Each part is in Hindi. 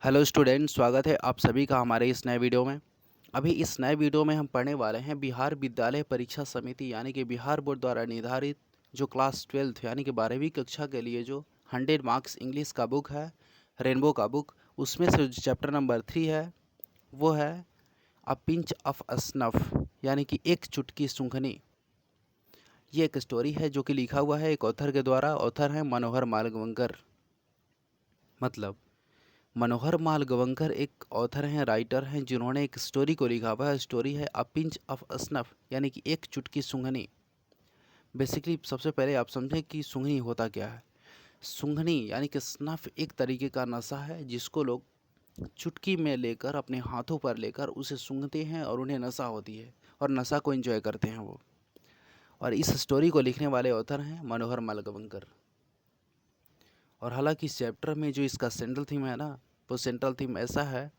हेलो स्टूडेंट, स्वागत है आप सभी का हमारे इस नए वीडियो में। अभी इस नए वीडियो में हम पढ़ने वाले हैं बिहार विद्यालय परीक्षा समिति यानी कि बिहार बोर्ड द्वारा निर्धारित जो क्लास 12th यानी कि 12वीं कक्षा के लिए जो 100 मार्क्स इंग्लिश का बुक है, रेनबो का बुक, उसमें से जो चैप्टर नंबर 3 है वो है अ पिंच ऑफ स्नफ यानी कि एक चुटकी सूंघनी। ये एक स्टोरी है जो कि लिखा हुआ है एक ऑथर के द्वारा। ऑथर है मनोहर मालवंकर। मतलब मनोहर मालगवंकर एक ऑथर हैं, राइटर हैं, जिन्होंने एक स्टोरी को लिखा हुआ है। स्टोरी है अ पिंच ऑफ स्नफ यानी कि एक चुटकी सूंघनी। बेसिकली सबसे पहले आप समझें कि सूंघनी होता क्या है। सूंघनी यानी कि स्नफ एक तरीके का नशा है जिसको लोग चुटकी में लेकर अपने हाथों पर लेकर उसे सूंघते हैं और उन्हें नशा होती है और नशा को एंजॉय करते हैं वो। और इस स्टोरी को लिखने वाले ऑथर हैं मनोहर मालगवंकर। और हालांकि इस चैप्टर में जो इसका सेंट्रल थीम है ना, वो सेंट्रल थीम ऐसा है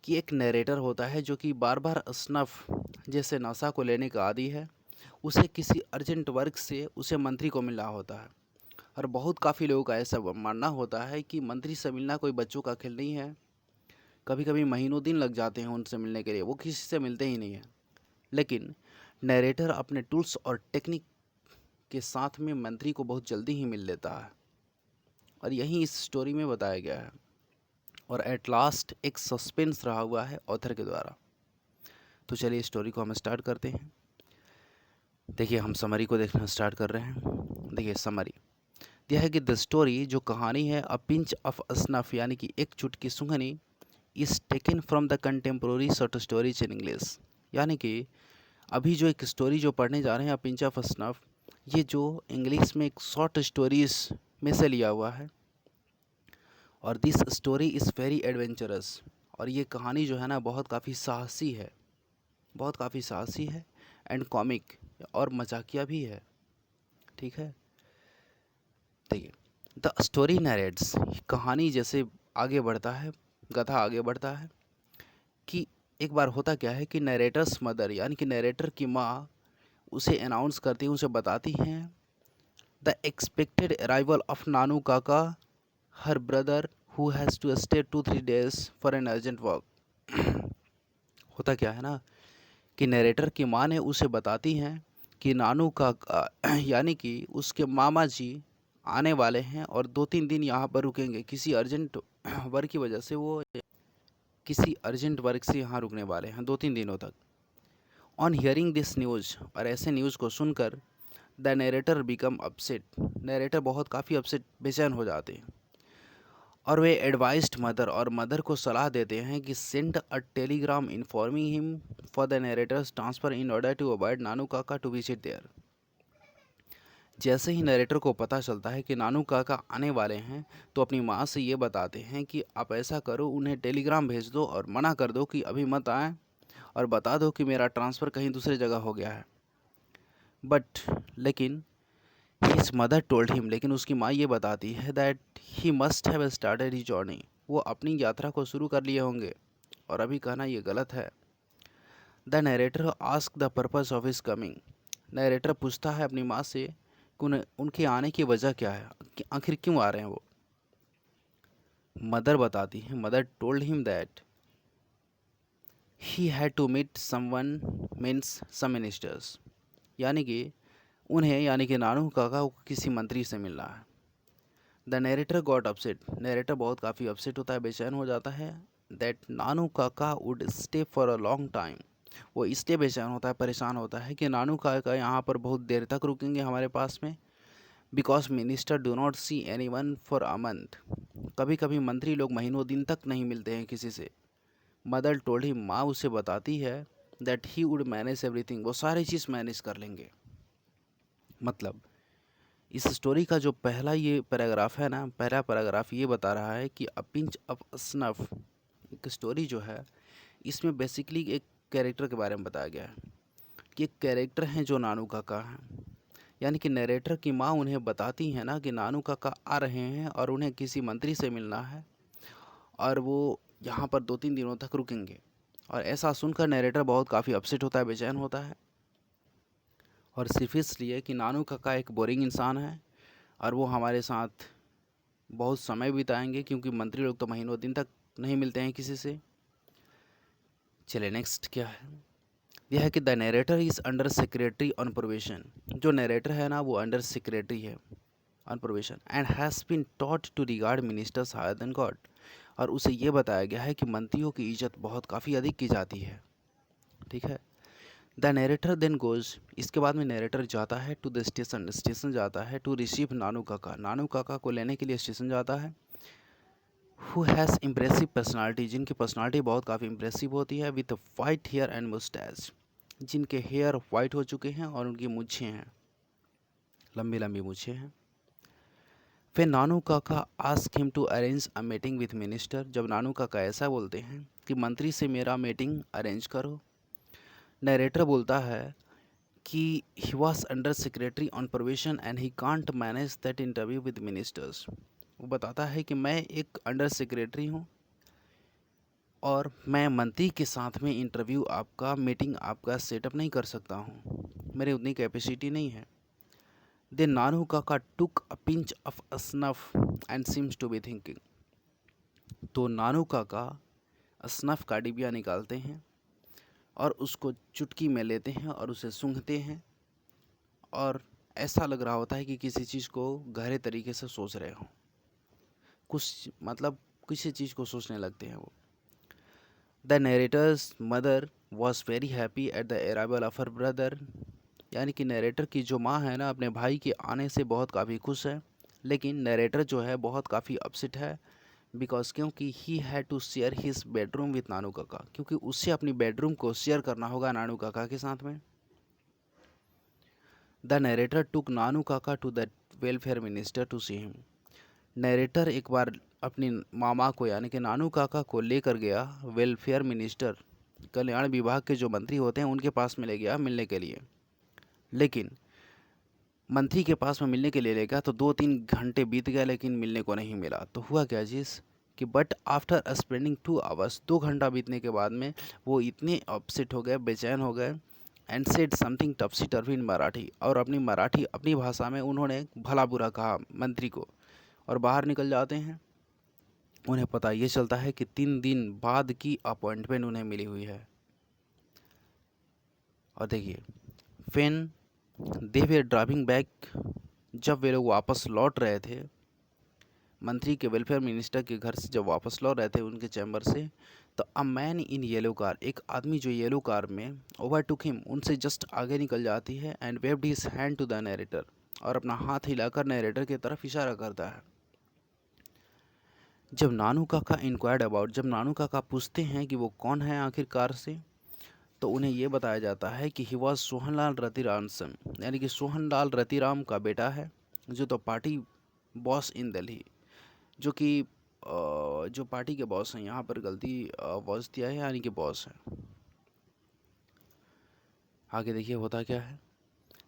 कि एक नरेटर होता है जो कि बार बार स्नफ जैसे नशा को लेने का आदी है। उसे किसी अर्जेंट वर्क से उसे मंत्री को मिलना होता है। और बहुत काफ़ी लोगों का ऐसा मानना होता है कि मंत्री से मिलना कोई बच्चों का खेल नहीं है। कभी कभी महीनों दिन लग जाते हैं उनसे मिलने के लिए, वो किसी से मिलते ही नहीं है। लेकिन नरेटर अपने टूल्स और टेक्निक के साथ में मंत्री को बहुत जल्दी ही मिल लेता है। और यही इस स्टोरी में बताया गया है। और एट लास्ट एक सस्पेंस रहा हुआ है ऑथर के द्वारा। तो चलिए स्टोरी को हम स्टार्ट करते हैं। देखिए, हम समरी को देखना स्टार्ट कर रहे हैं। देखिए समरी यह है कि द स्टोरी जो कहानी है अ पिंच ऑफ स्नफ यानी कि एक चुटकी सूंघनी is taken from the contemporary short stories in English. यानी कि अभी जो एक स्टोरी जो पढ़ने जा रहे हैं अ पिंच ऑफ स्नफ, ये जो इंग्लिश में एक शॉर्ट स्टोरीज में से लिया हुआ है। और this story is very adventurous. और ये कहानी जो है ना बहुत काफ़ी साहसी है, बहुत काफ़ी साहसी है एंड कॉमिक और मजाकिया भी है। ठीक है, देखिए द स्टोरी नरेट्स, कहानी जैसे आगे बढ़ता है, कथा आगे बढ़ता है कि एक बार होता क्या है कि नरेटर्स मदर यानी कि नरेटर की माँ उसे अनाउंस करती है, उसे बताती हैं the expected arrival of Nanu Kaka her brother who has to stay 2-3 days for an urgent work. होता क्या है ना कि नरेटर की माँ ने उसे बताती हैं कि नानू का यानी कि उसके मामा जी आने वाले हैं और 2-3 दिन यहाँ पर रुकेंगे किसी अर्जेंट वर्क की वजह से। वो किसी अर्जेंट वर्क से यहाँ रुकने वाले हैं 2-3 दिनों तक। ऑन हियरिंग दिस न्यूज़, और ऐसे न्यूज़ को सुनकर the narrator become upset, narrator बहुत काफ़ी अपसेट बेचैन हो जाते हैं। और वे एडवाइज्ड मदर, और मदर को सलाह देते हैं कि send a telegram informing him for the narrator's transfer in order to avoid Nanu Kaka to visit there. जैसे ही नरेटर को पता चलता है कि नानू काका आने वाले हैं तो अपनी माँ से ये बताते हैं कि आप ऐसा करो, उन्हें टेलीग्राम भेज दो और मना कर दो कि अभी मत आएँ, और बता दो कि मेरा ट्रांसफ़र कहीं दूसरी जगह हो गया है। बट लेकिन हिज मदर टोल्ड हिम, लेकिन उसकी माँ ये बताती है that he must have started he journey, वो अपनी यात्रा को शुरू कर लिए होंगे। और अभी कहना ये गलत है। The narrator ask the purpose of his coming, narrator पूछता है अपनी माँ से कि उनके आने की वजह क्या है, कि आखिर क्यों आ रहे हैं वो। मदर बताती है, mother told him that he had to meet someone, means some ministers, यानी कि उन्हें यानी कि नानू काका को किसी मंत्री से मिलना है। The narrator got upset, narrator बहुत काफ़ी अपसेट होता है, बेचैन हो जाता है। दैट नानू काका would stay for a long time, वो इसलिए बेचैन होता है, परेशान होता है कि नानू काका यहाँ पर बहुत देर तक रुकेंगे हमारे पास में। Because minister do not see any one for a month, कभी कभी मंत्री लोग महीनों दिन तक नहीं मिलते हैं किसी से। मदर टोल्ड हिम, माँ उसे बताती है that he would manage everything, वो सारी चीज़ मैनेज कर लेंगे। मतलब इस स्टोरी का जो पहला ये पैराग्राफ है ना, पहला पैराग्राफ ये बता रहा है कि अ पिंच ऑफ स्नफ एक स्टोरी जो है, इसमें बेसिकली एक कैरेक्टर के बारे में बताया गया है कि एक कैरेक्टर हैं जो नानू काका हैं। यानी कि नरेटर की माँ उन्हें बताती हैं ना कि नानू काका आ रहे हैं और उन्हें किसी मंत्री से मिलना है और वो यहाँ पर 2-3 दिनों तक रुकेंगे। और ऐसा सुनकर नरेटर बहुत काफ़ी अपसेट होता है, बेचैन होता है। और सिर्फ इसलिए कि नानू काका एक बोरिंग इंसान है और वो हमारे साथ बहुत समय बिताएंगे, क्योंकि मंत्री लोग तो महीनों दिन तक नहीं मिलते हैं किसी से। चलिए नेक्स्ट क्या है, यह है कि the narrator is under secretary on provision. जो नरेटर है ना वो अंडर सेक्रेटरी है on provision and has been taught to regard ministers higher than God. और उसे ये बताया गया है कि मंत्रियों की इज्जत बहुत काफ़ी अधिक की जाती है। ठीक है। द नरेटर देन गोज, इसके बाद में नरेटर जाता है टू द स्टेशन, स्टेशन जाता है टू रिसीव नानू काका, नानू काका को लेने के लिए स्टेशन जाता है। हु हैज़ इम्प्रेसिव पर्सनालिटी, जिनकी पर्सनालिटी बहुत काफ़ी इम्प्रेसिव होती है, with white hair and moustache, जिनके हेयर वाइट हो चुके हैं और उनकी मूछें हैं, लंबी लंबी मूछें हैं। फिर Nanu Kaka ask him to arrange a meeting with minister, जब नानू काका ऐसा बोलते हैं कि मंत्री से मेरा मीटिंग अरेंज करो, नरेटर बोलता है कि he was under secretary on provision and he can't manage that interview with ministers. वो बताता है कि मैं एक अंडर सेक्रेटरी हूँ और मैं मंत्री के साथ में इंटरव्यू आपका मीटिंग आपका सेटअप नहीं कर सकता हूँ, मेरी उतनी कैपेसिटी नहीं है। Then Nanu Kaka took a pinch of snuff and seems to be thinking. तो नानू काका स्नफ का डिबिया निकालते हैं और उसको चुटकी में लेते हैं और उसे सूंघते हैं और ऐसा लग रहा होता है कि किसी चीज़ को गहरे तरीके से सोच रहे हों, कुछ मतलब किसी चीज़ को सोचने लगते हैं वो। The narrator's mother was very happy at the arrival of her brother, यानी कि नरेटर की जो माँ है ना अपने भाई के आने से बहुत काफ़ी खुश है, लेकिन नरेटर जो है बहुत काफ़ी अपसेट है बिकॉज क्योंकि he had to share his bedroom with Nanu Kaka, क्योंकि उससे अपनी बेडरूम को शेयर करना होगा नानू काका के साथ में। The narrator took Nanu Kaka to the welfare minister to see him, narrator एक बार अपनी मामा को यानी कि नानू काका को लेकर गया वेलफेयर मिनिस्टर, कल्याण विभाग के जो मंत्री होते हैं उनके पास में ले गया मिलने के लिए। लेकिन मंत्री के पास में मिलने के लिए ले गया तो 2-3 घंटे बीत गया लेकिन मिलने को नहीं मिला। तो हुआ क्या चीज़ कि बट आफ्टर स्पेंडिंग 2 आवर्स, 2 घंटा बीतने के बाद में वो इतने अपसेट हो गए, बेचैन हो गए एंड सेड समथिंग टफसी टर्फी इन मराठी, और अपनी मराठी अपनी भाषा में उन्होंने भला बुरा कहा मंत्री को और बाहर निकल जाते हैं। उन्हें पता ये चलता है कि 3 दिन बाद की अपॉइंटमेंट उन्हें मिली हुई है। और देखिए फेन दे वे ड्राइविंग बैक, जब वे लोग वापस लौट रहे थे मंत्री के वेलफेयर मिनिस्टर के घर से, जब वापस लौट रहे थे उनके चैम्बर से, तो a man in yellow car, एक आदमी जो येलो कार में ओवर टुक हिम, उनसे जस्ट आगे निकल जाती है and waved his hand to the narrator, और अपना हाथ हिलाकर नरेटर की तरफ इशारा करता है। जब नानू काका इंक्वायर्ड अबाउट, जब नानू काका पूछते हैं कि वो कौन है आखिर कार से, तो उन्हें ये बताया जाता है कि ही वॉज सोहनलाल रतिराम सन, यानी कि सोहनलाल रतिराम का बेटा है, जो तो पार्टी बॉस इन दिल्ली, जो कि जो पार्टी के बॉस हैं, यहाँ पर गलती बॉस दिया है यानी कि बॉस है। आगे देखिए होता क्या है,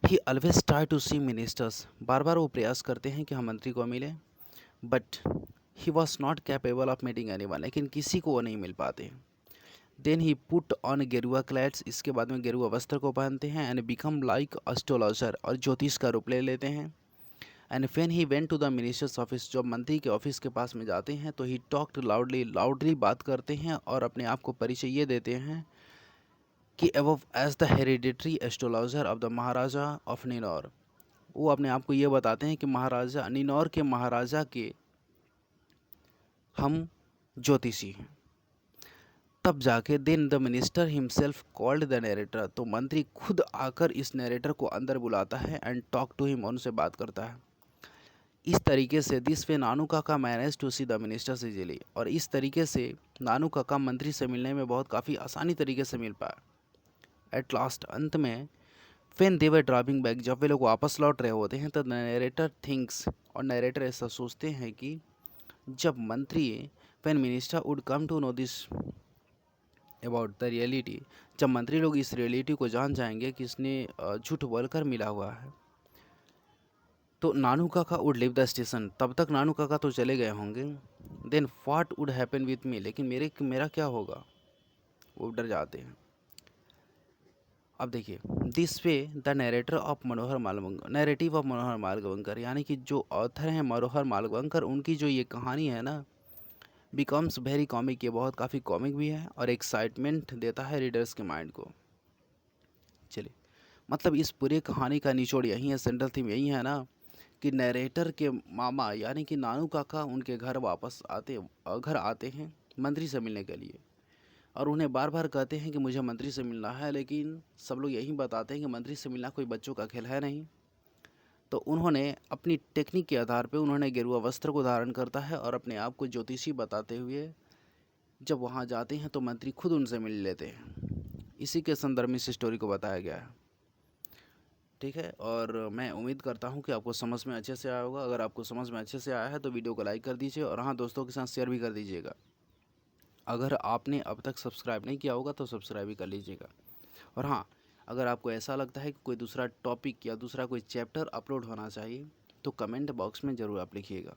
he always try to see ministers, बार बार वो प्रयास करते हैं कि हम मंत्री को मिलें, but he was not capable of meeting anyone, लेकिन किसी को वो नहीं मिल पाते। देन ही पुट ऑन गेरुआ क्लैड्स, इसके बाद में गेरुआ वस्त्र को पहनते हैं एंड बिकम लाइक एस्ट्रोलॉजर, और ज्योतिष का रूप ले लेते हैं। And when he went to the minister's office, जब मंत्री के ऑफिस के पास में जाते हैं तो ही टॉक्ड लाउडली, लाउडली बात करते हैं और अपने आप को परिचय ये देते हैं कि above as the hereditary astrologer of the Maharaja of Ninaur, वो अपने आप को ये बताते हैं कि महाराजा निनौर के महाराजा के हम ज्योतिषी हैं। तब जाके then the minister himself called the narrator, तो मंत्री खुद आकर इस नरेटर को अंदर बुलाता है एंड टॉक टू हिम, उनसे बात करता है। इस तरीके से this way Nanu Kaka manage to see the minister easily, और इस तरीके से नानू काका मंत्री से मिलने में बहुत काफ़ी आसानी तरीके से मिल पाया। एट लास्ट, अंत में when they were driving back, जब वे लोग वापस लौट रहे होते हैं तो नरेटर थिंक्स, और नरेटर ऐसा सोचते हैं कि जब मंत्री when minister would come to know this about the reality, जब मंत्री लोग इस रियलिटी को जान जाएंगे कि इसने झूठ बोलकर मिला हुआ है, तो नानू काका वुड लीव द स्टेशन, तब तक नानू काका तो चले गए होंगे। Then what would happen with me, लेकिन मेरा क्या होगा, वो डर जाते हैं। अब देखिए this way the narrator of Manohar Malvankar, narrative of Manohar Malvankar, यानी कि जो ऑथर हैं मनोहर मालवंकर, उनकी जो ये कहानी है ना, बिकम्स वेरी कॉमिक। ये बहुत काफ़ी कॉमिक भी है और एक्साइटमेंट देता है रीडर्स के माइंड को। चलिए, मतलब इस पूरी कहानी का निचोड़ यही है, सेंट्रल थीम यही है ना कि नरेटर के मामा यानी कि नानू काका उनके घर आते हैं मंत्री से मिलने के लिए, और उन्हें बार बार कहते हैं कि मुझे मंत्री से मिलना है, लेकिन सब लोग यही बताते हैं कि मंत्री से मिलना कोई बच्चों का खेल है नहीं। तो उन्होंने अपनी टेक्निक के आधार पे उन्होंने गेरुआ वस्त्र को धारण करता है और अपने आप को ज्योतिषी बताते हुए जब वहाँ जाते हैं तो मंत्री खुद उनसे मिल लेते हैं। इसी के संदर्भ में इस स्टोरी को बताया गया है। ठीक है, और मैं उम्मीद करता हूँ कि आपको समझ में अच्छे से आया होगा। अगर आपको समझ में अच्छे से आया है तो वीडियो को लाइक कर दीजिए और हाँ, दोस्तों के साथ शेयर भी कर दीजिएगा। अगर आपने अब तक सब्सक्राइब नहीं किया होगा तो सब्सक्राइब भी कर लीजिएगा। और हाँ, अगर आपको ऐसा लगता है कि कोई दूसरा टॉपिक या दूसरा कोई चैप्टर अपलोड होना चाहिए तो कमेंट बॉक्स में ज़रूर आप लिखिएगा।